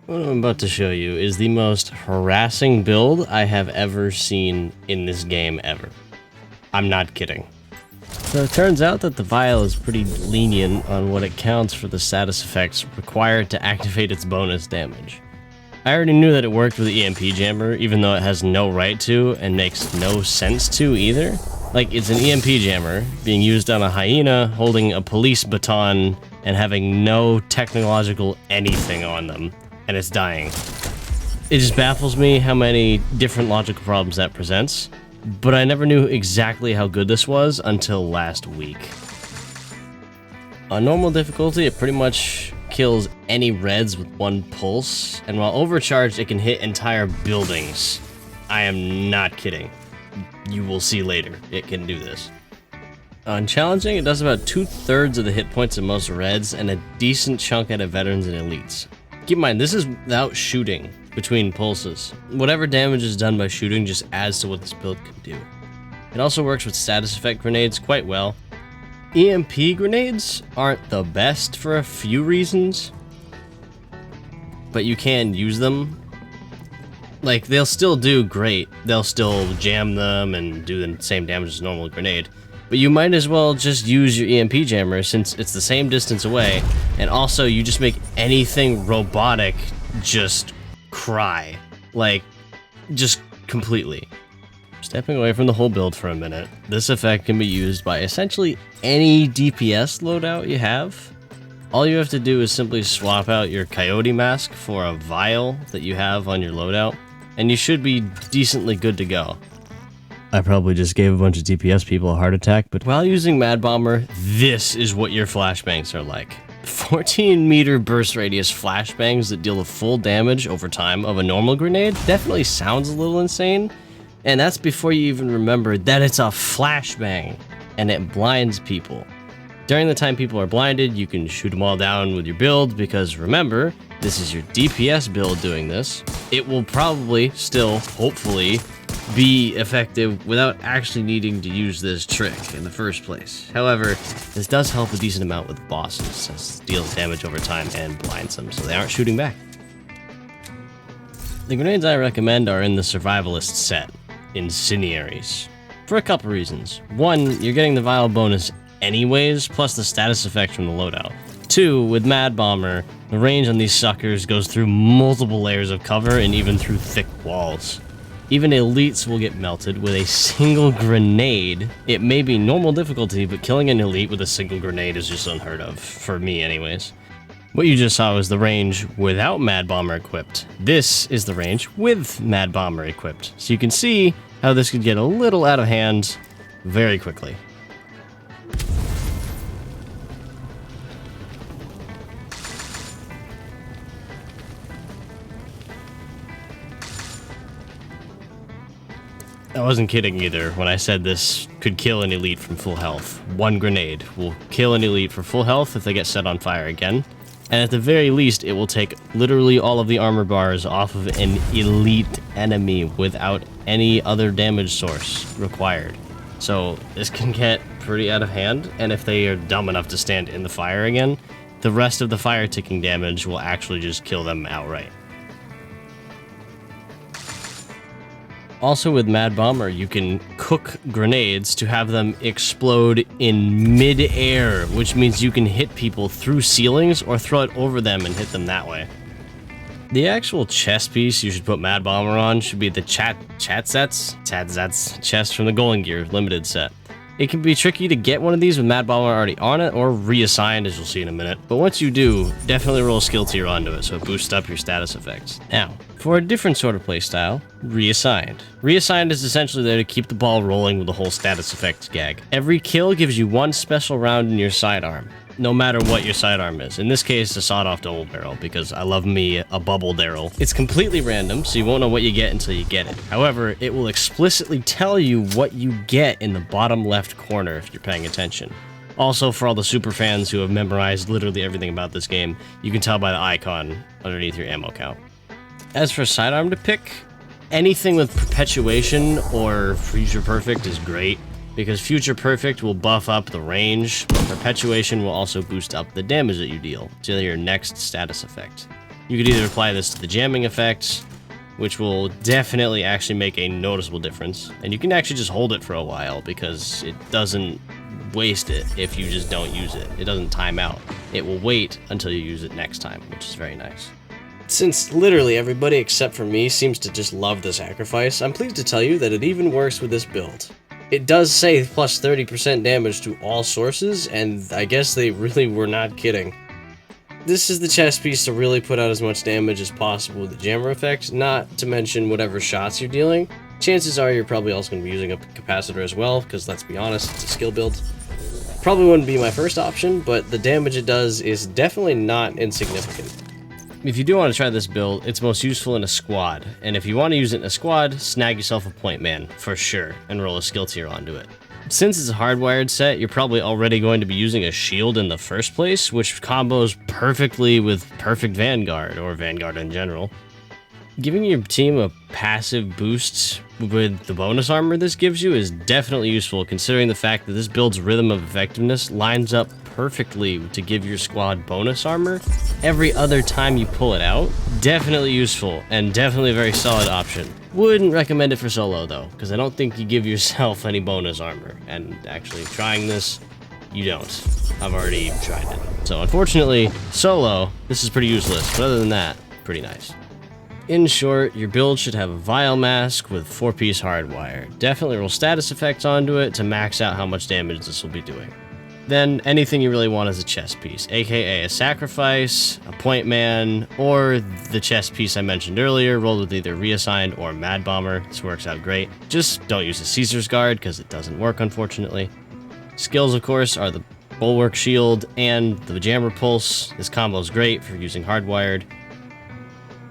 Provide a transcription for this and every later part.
What I'm about to show you is the most harassing build I have ever seen in this game ever. I'm not kidding. So it turns out that the vial is pretty lenient on what it counts for the status effects required to activate its bonus damage. I already knew that it worked with the EMP jammer, even though it has no right to and makes no sense to either. Like, it's an EMP jammer being used on a hyena holding a police baton and having no technological anything on them, and it's dying. It just baffles me how many different logical problems that presents, but I never knew exactly how good this was until last week. On normal difficulty, it pretty much kills any reds with one pulse, and while overcharged, it can hit entire buildings. I am not kidding. You will see later, it can do this. On challenging, it does about 2/3 of the hit points of most reds, and a decent chunk out of veterans and elites. Keep in mind, this is without shooting between pulses. Whatever damage is done by shooting just adds to what this build can do. It also works with status effect grenades quite well. EMP grenades aren't the best for a few reasons, but you can use them. Like, they'll still do great. They'll still jam them and do the same damage as a normal grenade. But you might as well just use your EMP jammer since it's the same distance away, and also you just make anything robotic just cry. Like, just completely. Stepping away from the whole build for a minute, this effect can be used by essentially any DPS loadout you have. All you have to do is simply swap out your Coyote mask for a vial that you have on your loadout, and you should be decently good to go. I probably just gave a bunch of DPS people a heart attack, but while using Mad Bomber, this is what your flashbangs are like. 14-meter burst radius flashbangs that deal the full damage over time of a normal grenade definitely sounds a little insane, and that's before you even remember that it's a flashbang, and it blinds people. During the time people are blinded, you can shoot them all down with your build, because remember, this is your DPS build doing this. It will probably still, hopefully, be effective without actually needing to use this trick in the first place. However, this does help a decent amount with bosses, as it deals damage over time and blinds them, so they aren't shooting back. The grenades I recommend are in the survivalist set, Incendiaries, for a couple reasons. One, you're getting the vial bonus anyways, plus the status effect from the loadout. Two, with Mad Bomber, the range on these suckers goes through multiple layers of cover and even through thick walls. Even elites will get melted with a single grenade. It may be normal difficulty, but killing an elite with a single grenade is just unheard of, for me anyways. What you just saw was the range without Mad Bomber equipped. This is the range with Mad Bomber equipped. So you can see how this could get a little out of hand very quickly. I wasn't kidding either when I said this could kill an elite from full health. One grenade will kill an elite for full health if they get set on fire again. And at the very least, it will take literally all of the armor bars off of an elite enemy without any other damage source required. So this can get pretty out of hand, and if they are dumb enough to stand in the fire again, the rest of the fire ticking damage will actually just kill them outright. Also with Mad Bomber, you can cook grenades to have them explode in mid-air, which means you can hit people through ceilings or throw it over them and hit them that way. The actual chest piece you should put Mad Bomber on should be the Chatzets chest from the Golden Gear limited set. It can be tricky to get one of these with Mad Bomber already on it, or reassigned, as you'll see in a minute. But once you do, definitely roll a skill tier onto it so it boosts up your status effects. Now, for a different sort of playstyle, Reassigned. Reassigned is essentially there to keep the ball rolling with the whole status effects gag. Every kill gives you one special round in your sidearm, no matter what your sidearm is. In this case, a sawed-off double barrel, because I love me a bubble barrel. It's completely random, so you won't know what you get until you get it. However, it will explicitly tell you what you get in the bottom left corner if you're paying attention. Also, for all the super fans who have memorized literally everything about this game, you can tell by the icon underneath your ammo count. As for sidearm to pick, anything with Perpetuation or Future Perfect is great, because Future Perfect will buff up the range, but Perpetuation will also boost up the damage that you deal to your next status effect. You could either apply this to the jamming effects, which will definitely actually make a noticeable difference, and you can actually just hold it for a while because it doesn't waste it if you just don't use it. It doesn't time out. It will wait until you use it next time, which is very nice. Since literally everybody except for me seems to just love the sacrifice, I'm pleased to tell you that it even works with this build. It does say plus 30% damage to all sources, and I guess they really were not kidding. This is the chess piece to really put out as much damage as possible with the jammer effect, not to mention whatever shots you're dealing. Chances are you're probably also going to be using a capacitor as well, because let's be honest, it's a skill build. Probably wouldn't be my first option, but the damage it does is definitely not insignificant. If you do want to try this build, it's most useful in a squad, and if you want to use it in a squad, snag yourself a point man, for sure, and roll a skill tier onto it. Since it's a hardwired set, you're probably already going to be using a shield in the first place, which combos perfectly with Perfect Vanguard, or Vanguard in general. Giving your team a passive boost with the bonus armor this gives you is definitely useful, considering the fact that this build's rhythm of effectiveness lines up perfectly to give your squad bonus armor every other time you pull it out. Definitely useful, and definitely a very solid option. Wouldn't recommend it for solo though, because I don't think you give yourself any bonus armor, and actually trying this, you don't. I've already tried it. So unfortunately, solo, this is pretty useless, but other than that, pretty nice. In short, your build should have a Vial Mask with 4-piece hardwire. Definitely roll status effects onto it to max out how much damage this will be doing. Then anything you really want is a chess piece, aka a sacrifice, a point man, or the chess piece I mentioned earlier, rolled with either Reassigned or Mad Bomber. This works out great. Just don't use the Caesar's Guard because it doesn't work, unfortunately. Skills, of course, are the Bulwark Shield and the Jammer Pulse. This combo is great for using hardwired.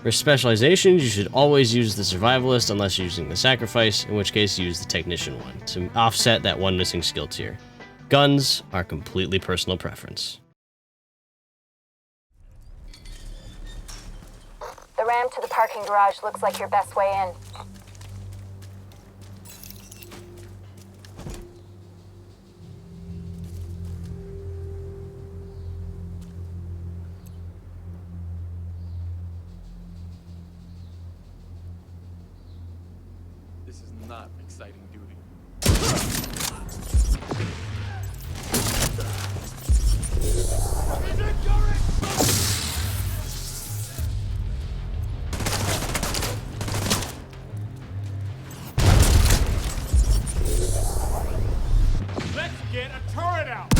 For specializations, you should always use the Survivalist unless you're using the Sacrifice, in which case use the Technician one to offset that one missing skill tier. Guns are completely personal preference. The ramp to the parking garage looks like your best way in. This is not exciting duty. Let's get a turret out!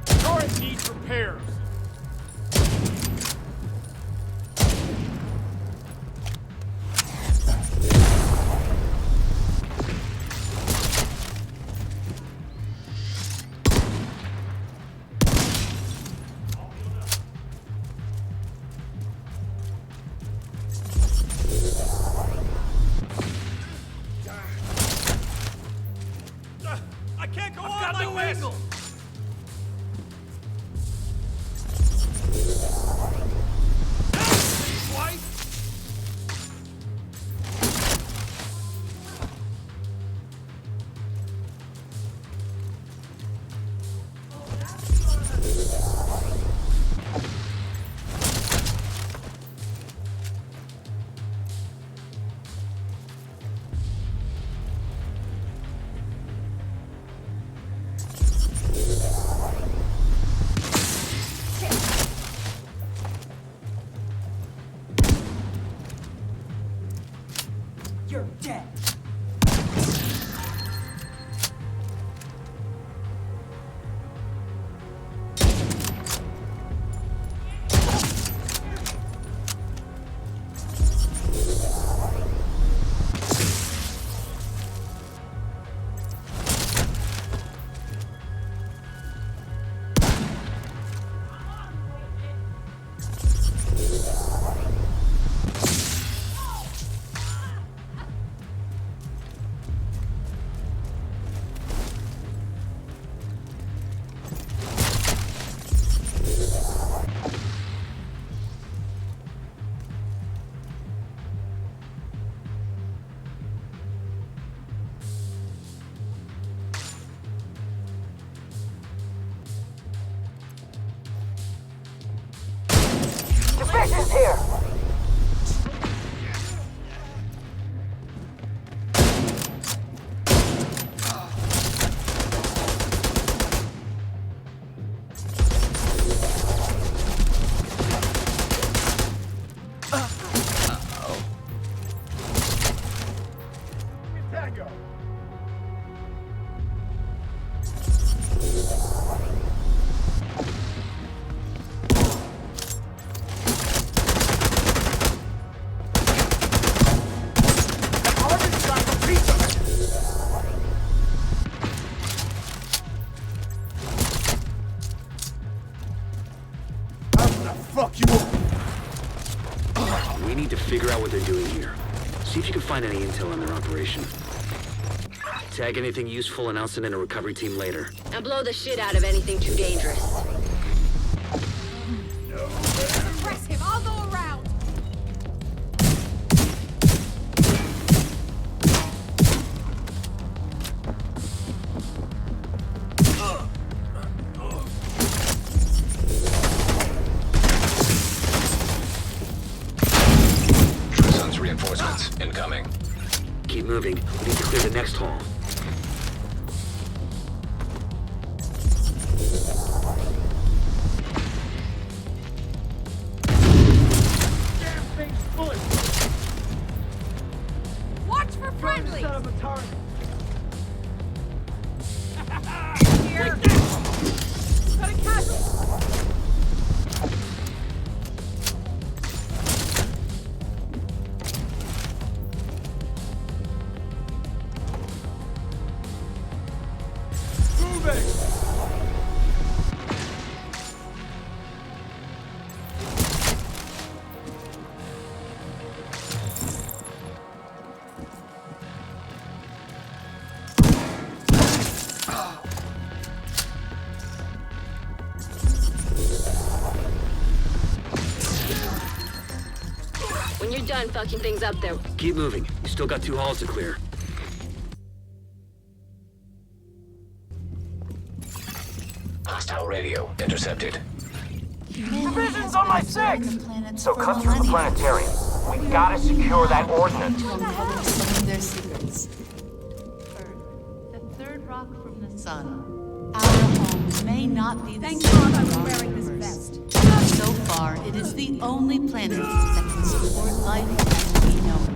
Turret needs repairs. I can't go on like this! White! You're dead. Suspicious here! We need to figure out what they're doing here. See if you can find any intel on their operation. Tag anything useful and I'll send in a recovery team later. And blow the shit out of anything too dangerous. Suppress him. I'll go around. Reinforcements incoming. Keep moving. We need to clear the next hall. Damn thing's full. Watch for friendlies. Set up a target. Here. Got a casualty. When you're done fucking things up there, Keep moving. You still got 2 halls to clear. Hostile radio intercepted. Division's on my 6! So cut through the planetarium. We gotta secure that ordnance. Some of their secrets. Earth, the third rock from the sun. Our home may not be the Thank same God I was as our wearing this universe. vest. So far, it is the only planet that can support life as we know it.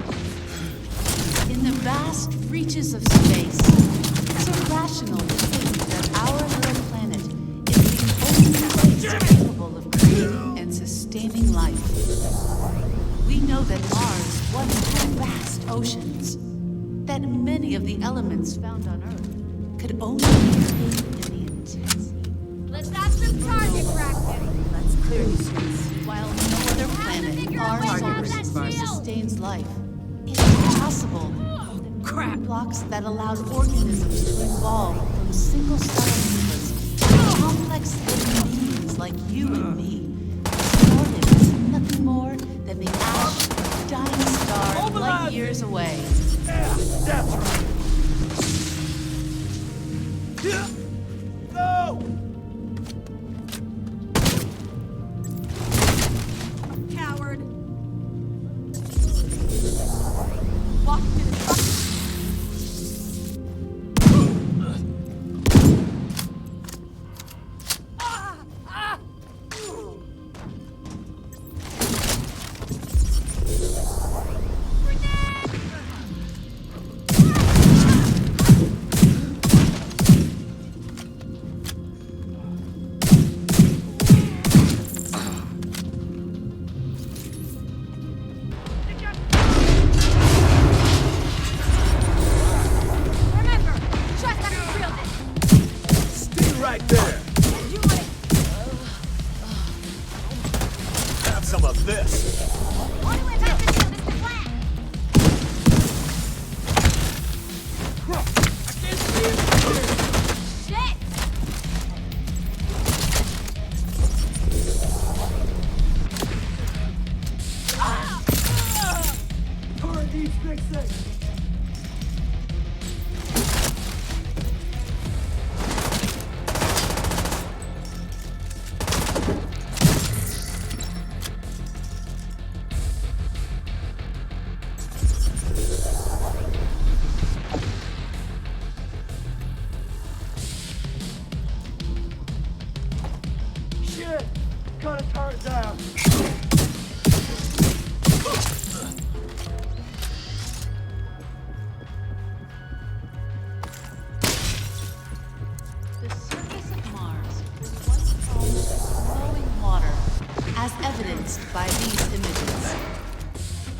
In the vast reaches of space, it's irrational to think that our little planet is the only place capable of creating and sustaining life. We know that Mars once had vast oceans, that many of the elements found on Earth could only be obtained in the intensity. Let's add some target practice. Let's clear these streets. While no other planet figure or out ways solar out of that system shield. sustains life, it's possible that crap blocks that allowed organisms to evolve from single-cell universe to complex living beings like you and me started as nothing more than the ash of a dying star light years away. Yeah, that's right. No! Coward. Walk to the front. Remember, trust us to real this. Stay right there. You want it? Have some of this. What do we have to do, Mr. Black? I can't see it. Shit! Turret needs fixing. as evidenced by these images.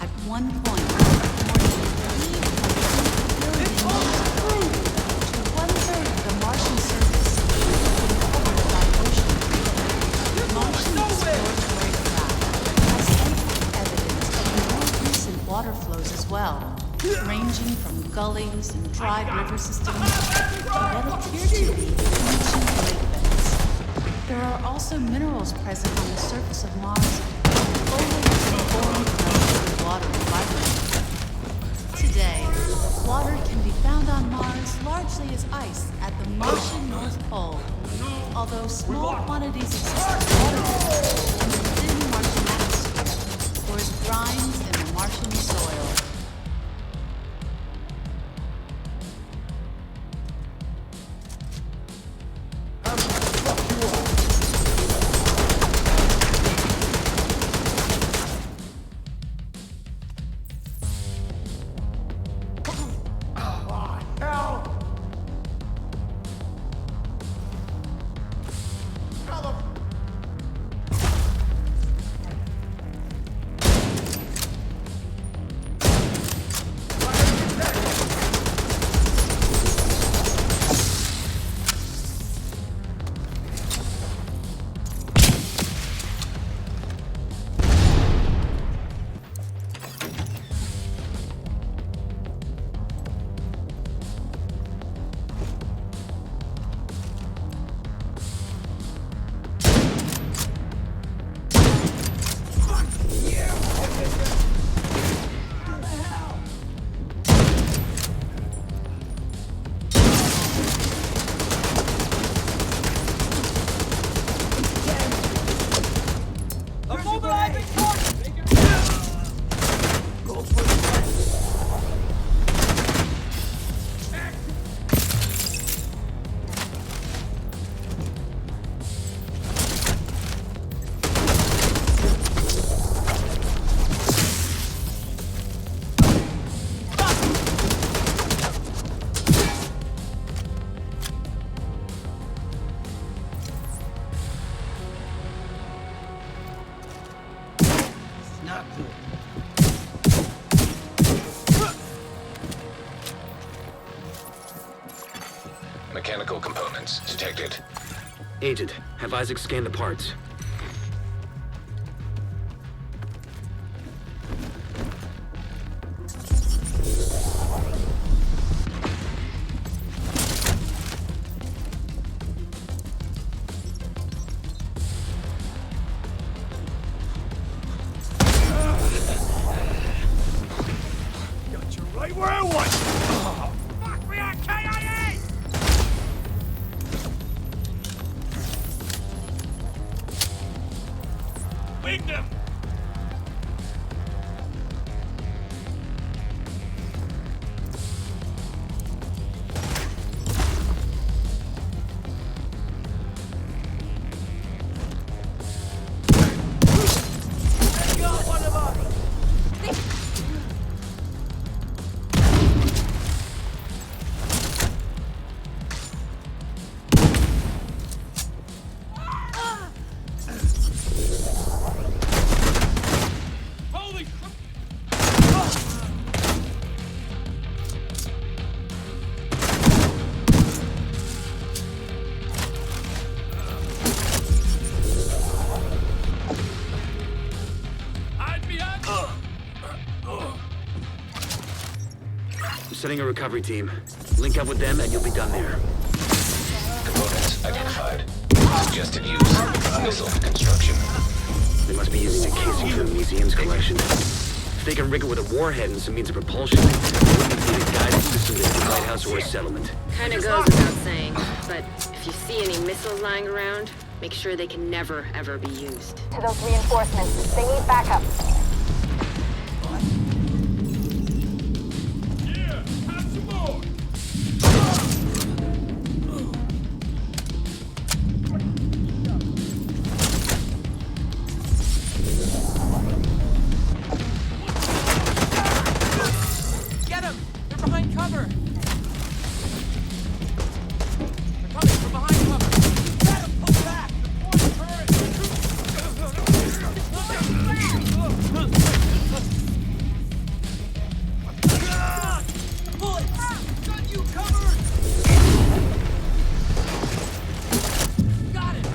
At one point, more than 3.2 billion years ago, to one-third of the Martian surface had been covered by ocean. Martian exploratory craft has ample evidence of more recent water flows as well, ranging from gullies and dry river systems to what appear to be ancient lake beds. There are also minerals present on the surface of Mars, foliage formed from the water environment. Today, water can be found on Mars largely as ice at the Martian North Pole, although small quantities exist as water vapor in the thin Martian atmosphere, or as brines in the Martian soil. Mechanical components detected. Agent, have Isaac scan the parts. Got you right where I want you. Fuck me on Coyote! Winged him! Got one of us! Holy I'd be on. I'm setting a recovery team. Link up with them and you'll be done there. Components identified. Suggested use. Missile construction. They must be using a casing from the museum's collection. If they can rig it with a warhead and some means of propulsion, they wouldn't need a guided system to the lighthouse or a settlement. Kinda goes without saying, but if you see any missiles lying around, make sure they can never, ever be used. To those reinforcements. They need backup. Yeah, have some more. Get him! They're behind cover. They're coming from behind cover. Get him! Pull back! Deploy the turret! Got you covered! Got it!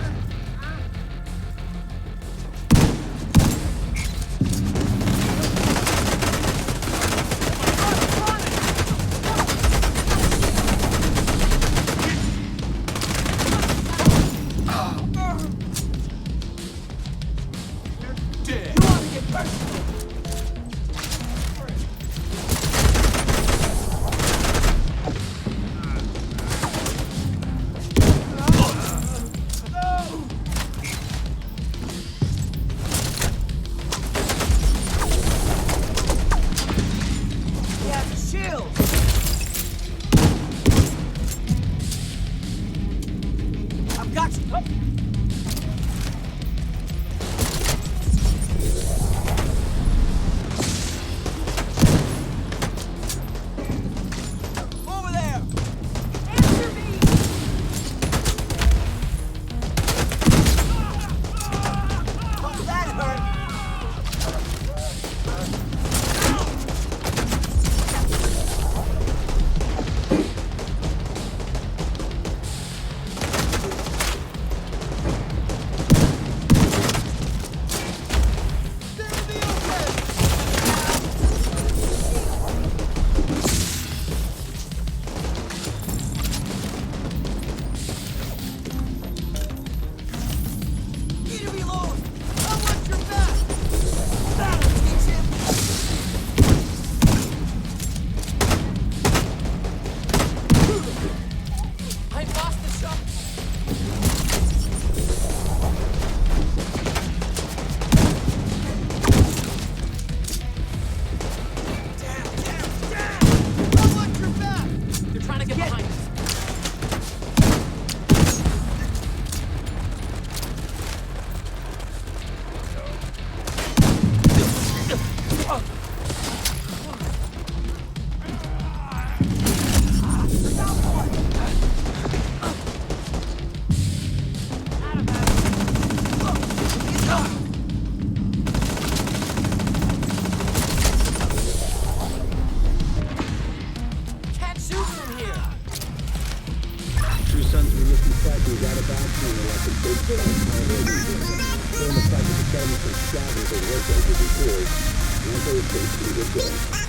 Once they escape, we get going.